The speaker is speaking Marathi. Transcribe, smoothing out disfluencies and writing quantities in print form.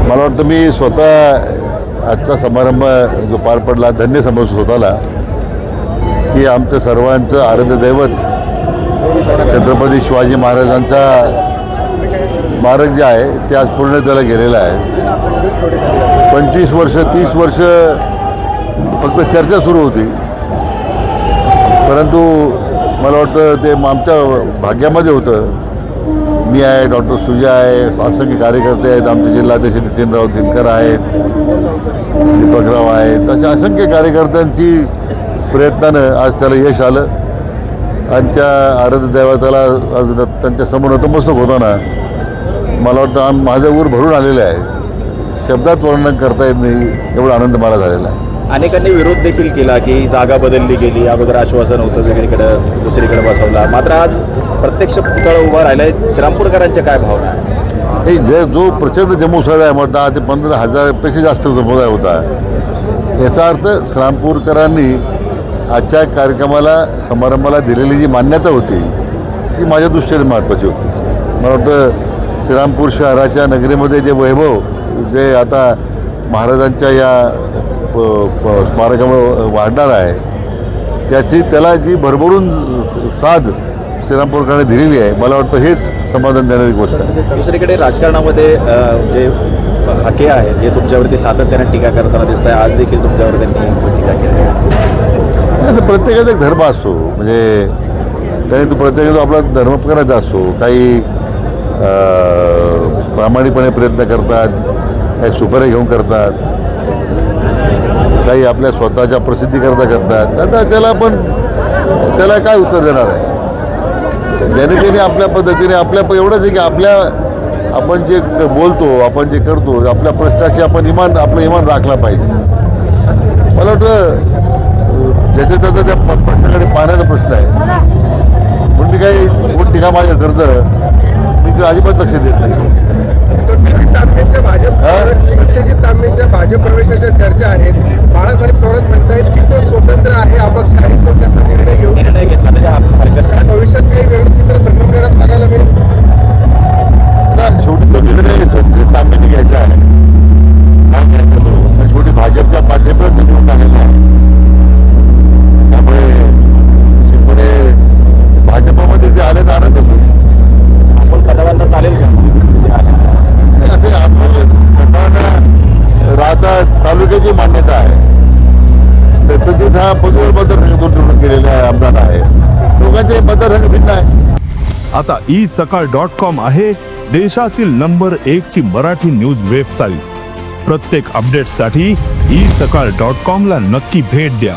मला वाटतं मी स्वतः आजचा समारंभ जो पार पडला धन्य समजतो स्वतःला की आमचं सर्वांचं आराध्य दैवत छत्रपती शिवाजी महाराजांचा स्मारक जे आहे ते आज पूर्णत्वाला गेलेलं आहे. 25 वर्ष 30 वर्ष फक्त चर्चा सुरू होती, परंतु मला वाटतं ते आमच्या भाग्यामध्ये होतं. मी आहे, डॉक्टर सुजय आहे, असंख्य कार्यकर्ते आहेत, आमचे जिल्हाध्यक्ष नितीनराव दिनकर आहेत, दीपकराव आहेत, अशा असंख्य कार्यकर्त्यांची प्रयत्नानं आज त्याला यश आलं. आमच्या आराध्य दैवताला आज त्यांच्या समोर नतमस्तक होताना मला वाटतं माझं ऊर भरून आलेलं आहे. शब्दात वर्णन करता येत नाही एवढा आनंद मला झालेला आहे. अनेकांनी विरोध देखील केला की जागा बदलली गेली, अगोदर आश्वासन होतं वेगळीकडं दुसरीकडे बसवला, मात्र आज प्रत्यक्ष पुतळा उभा राहिला आहे. श्रीरामपूरकरांच्या काय भावना आहे? हे जो प्रचंड जम्मूसमुदाय आहे, 10 ते 15,000पेक्षा जास्त समुदाय होता. याचा अर्थ श्रीरामपूरकरांनी आजच्या कार्यक्रमाला समारंभाला दिलेली जी मान्यता होती ती माझ्या दृष्टीने महत्त्वाची होती. मला वाटतं श्रीरामपूर शहराच्या नगरीमध्ये जे वैभव जे आता महाराजांच्या या स्मारकामुळे वाढणार आहे त्याला जी भरभरून साथ श्रीरामपूरकरांनी दिलेली आहे, मला वाटतं हेच समाधान देणारी गोष्ट आहे. दुसरीकडे राजकारणामध्ये जे हाके आहेत हे तुमच्यावरती सातत्याने टीका करताना दिसत आहे. आज देखील तुमच्यावर त्यांनी टीका केली आहे. प्रत्येकाचा एक धर्म असतो, म्हणजे त्याने तो प्रत्येकाचा आपला धर्म करायचा असतो. काही प्रामाणिकपणे प्रयत्न करतात, काही सुपारी घेऊन करतात, काही आपल्या स्वतःच्या प्रसिद्धीकरता करतात. आता त्याला काय उत्तर देणार आहे? ज्याने त्याने आपल्या पद्धतीने एवढंच आहे की आपण जे बोलतो, आपण जे करतो, आपल्या प्रश्नाशी आपलं इमान राखला पाहिजे. मला वाटतं त्याचा त्या प्रश्नाकडे पाहण्याचा प्रश्न आहे. म्हणून मी काही कोण टीका माझ्या करतं मी अजिबात लक्ष देत नाही. सत्यजित तांबेंच्या भाजप प्रवेशाच्या चर्चा आहेत. बाळासाहेब थोरात म्हणतायत की तो स्वतंत्र आहे, अपक्ष आहे, तो त्याचा निर्णय घेतला तर भविष्यात काही वेगळं चित्र संगमनेरात बघायला मिळेल. शेवटी तो निर्णय सत्यजित तांबेंनी घ्यायचा आहे. शेवटी भाजपच्या पाठिंब्यावर निवडून टाकलेला आहे. त्यामुळे निश्चितपणे भाजपमध्ये ते आले तर आनंदच होईल. आपण कदमांना चालेल का असे राहता तालुक्याची मान्यता आहे. सत्यजित हा पदवीर मतदारसंघातून निवडून गेलेला आहे, आमदार आहे. दोघांचे मतदारसंघ भिन्न आहे. आता isakal.com आहे देशातील नंबर 1 ची मराठी न्यूज वेबसाईट. प्रत्येक अपडेटसाठी isakal.com ला नक्की भेट द्या.